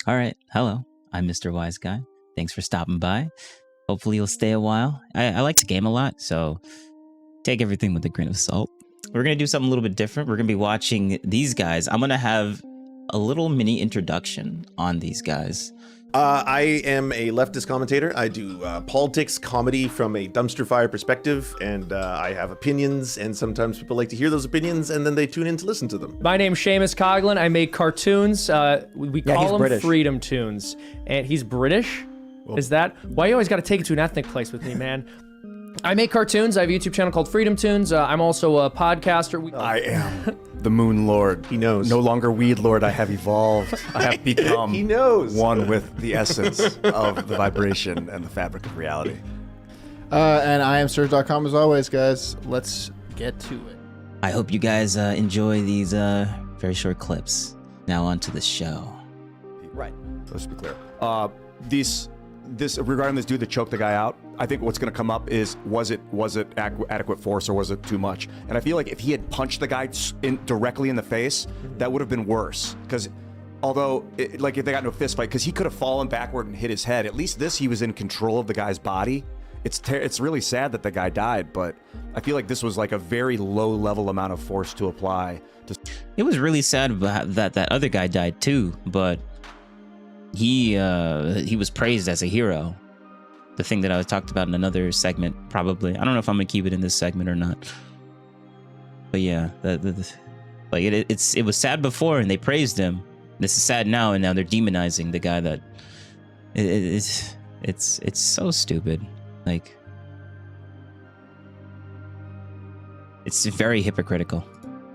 All right. Hello. I'm Mr. Whyzguy. Thanks for stopping by. Hopefully you'll stay a while. I like to game a lot, so take everything with a grain of salt. We're going to do something a little bit different. We're going to be watching these guys. I'm going to have a little mini introduction on these guys. I am a leftist commentator. I do politics, comedy from a dumpster fire perspective, and I have opinions, and sometimes people like to hear those opinions, and then they tune in to listen to them. My name's Seamus Coughlin. I make cartoons. We call them British. Freedom Tunes. And he's British? Whoa. Is that? Why you always got to take it to an ethnic place with me, man? I make cartoons. I have a YouTube channel called Freedom Tunes. I'm also a podcaster. I am the Moon Lord. He knows. No longer Weed Lord. I have evolved. I have become He knows. one with the essence of the vibration and the fabric of reality. And I am Surge.com as always, guys. Let's get to it. I hope you guys enjoy these very short clips. Now on to the show. Right. Let's be clear. This regarding this dude that choked the guy out, I think what's going to come up is was it adequate force or was it too much? And I feel like if he had punched the guy directly in the face, that would have been worse. Because although, like if they got into a fist fight, because he could have fallen backward and hit his head. At least this, he was in control of the guy's body. It's really sad that the guy died, but I feel like this was like a very low level amount of force to apply. It was really sad that that other guy died too, but he was praised as a hero. The thing that I talked about in another segment, probably. I don't know if I'm gonna keep it in this segment or not. But yeah, it was sad before, and they praised him. This is sad now, and now they're demonizing the guy that. It's so stupid. Like, it's very hypocritical.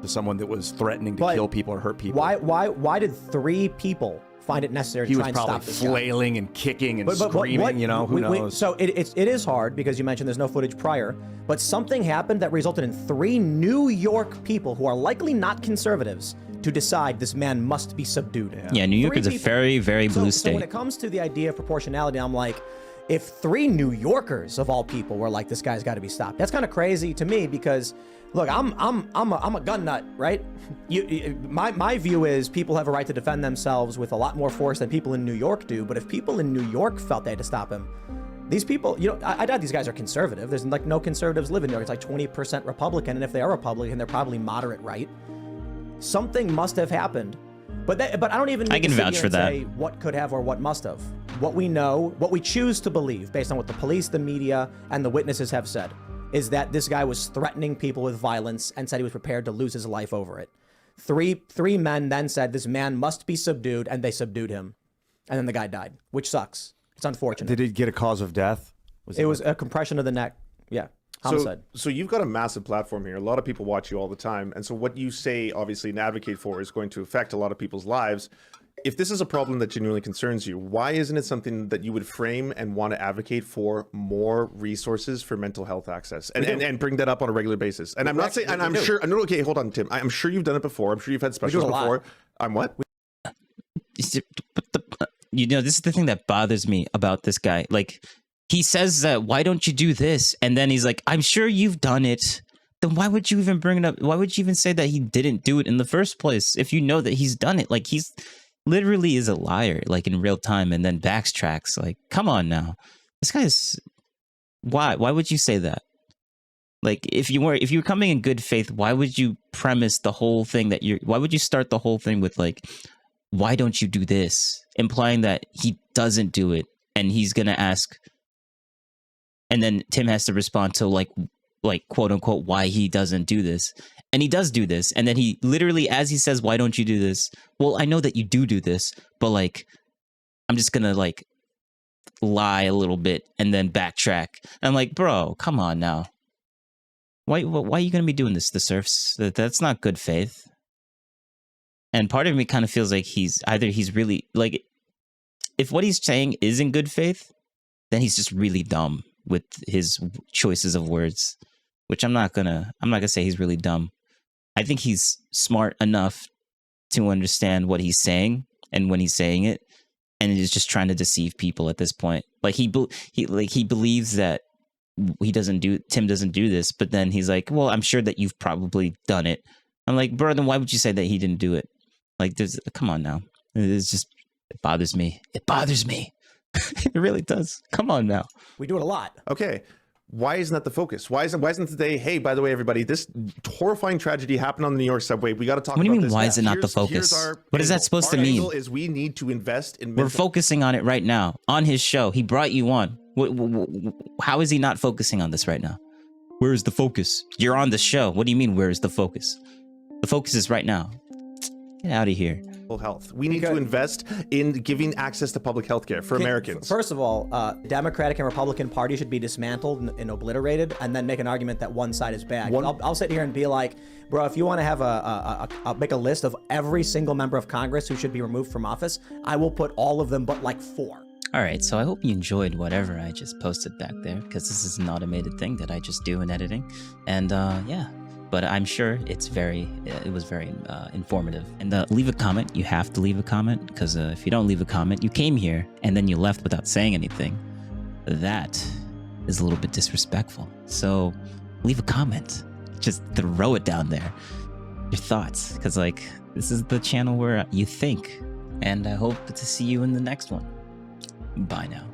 To someone that was threatening to kill people or hurt people. Why did 3 people find it necessary to try and stop this guy? He was probably flailing and kicking and screaming, you know, who knows? So it is hard because you mentioned there's no footage prior, but something happened that resulted in 3 New York people who are likely not conservatives to decide this man must be subdued. Yeah, New York is a very, very blue state. So when it comes to the idea of proportionality, I'm like, if 3 New Yorkers of all people were like, this guy's got to be stopped, that's kind of crazy to me because, look, I'm a gun nut, right? My view is people have a right to defend themselves with a lot more force than people in New York do. But if people in New York felt they had to stop him, these people, you know, I doubt these guys are conservative. There's like no conservatives live in New York. It's like 20% Republican, and if they are Republican, they're probably moderate right. Something must have happened. But I don't even. I can vouch for that. Say what could have or what must have. What we know, what we choose to believe, based on what the police, the media, and the witnesses have said, is that this guy was threatening people with violence and said he was prepared to lose his life over it. Three men then said this man must be subdued, and they subdued him. And then the guy died, which sucks. It's unfortunate. Did he get a cause of death? It was a compression of the neck. Yeah. Homicide. So you've got a massive platform here. A lot of people watch you all the time. And so what you say, obviously, and advocate for is going to affect a lot of people's lives. If this is a problem that genuinely concerns you, why isn't it something that you would frame and want to advocate for more resources for mental health access and bring that up on a regular basis? And I'm not saying, and I'm sure, no, okay, hold on, Tim. I'm sure you've done it before. I'm sure you've had specials before. I'm what? You know, this is the thing that bothers me about this guy. Like, he says that, why don't you do this? And then he's like, I'm sure you've done it. Then why would you even bring it up? Why would you even say that he didn't do it in the first place if you know that he's done it? Like, he's literally is a liar, like in real time, and then backtracks. Like, come on now. This guy is... Why would you say that? Like, if you were coming in good faith, why would you premise the whole thing that why would you start the whole thing with like, why don't you do this? Implying that he doesn't do it, and he's gonna ask, and then Tim has to respond to like quote unquote why he doesn't do this. And he does do this, and then he literally, as he says, why don't you do this? Well, I know that you do this, but like, I'm just gonna like lie a little bit and then backtrack. And I'm like, bro, come on now. Why are you gonna be doing this, the Surfs? That's not good faith. And part of me kind of feels like he's really like, if what he's saying is in good faith, then he's just really dumb with his choices of words, which I'm not gonna say he's really dumb. I think he's smart enough to understand what he's saying and when he's saying it, and he's just trying to deceive people at this point. Like he believes that Tim doesn't do this, but then he's like, well, I'm sure that you've probably done it. I'm like, bro, then why would you say that he didn't do it? Like, come on now. It's just It bothers me. It bothers me. It really does. Come on now. We do it a lot. Okay. Why isn't that the focus? Why isn't today, hey, by the way, everybody, this horrifying tragedy happened on the New York subway. We got to talk about this. What do you mean, why now. is it not the Here's focus? our What is that angle. supposed Our to mean? angle is we need to invest in We're mental focusing on it right now on his show. He brought you on. How is he not focusing on this right now? Where is the focus? You're on the show. What do you mean, where is the focus? The focus is right now. Get out of here. health. We need to invest in giving access to public health care for Americans. First of all, Democratic and Republican Party should be dismantled and obliterated, and then make an argument that one side is bad. I'll sit here and be like, bro, if you want to have make a list of every single member of Congress who should be removed from office, I will put all of them but like 4. All right, so I hope you enjoyed whatever I just posted back there, because this is an automated thing that I just do in editing. And yeah, but I'm sure it was very informative. And leave a comment. You have to leave a comment, because if you don't leave a comment, you came here and then you left without saying anything. That is a little bit disrespectful. So leave a comment. Just throw it down there. Your thoughts, because like this is the channel where you think. And I hope to see you in the next one. Bye now.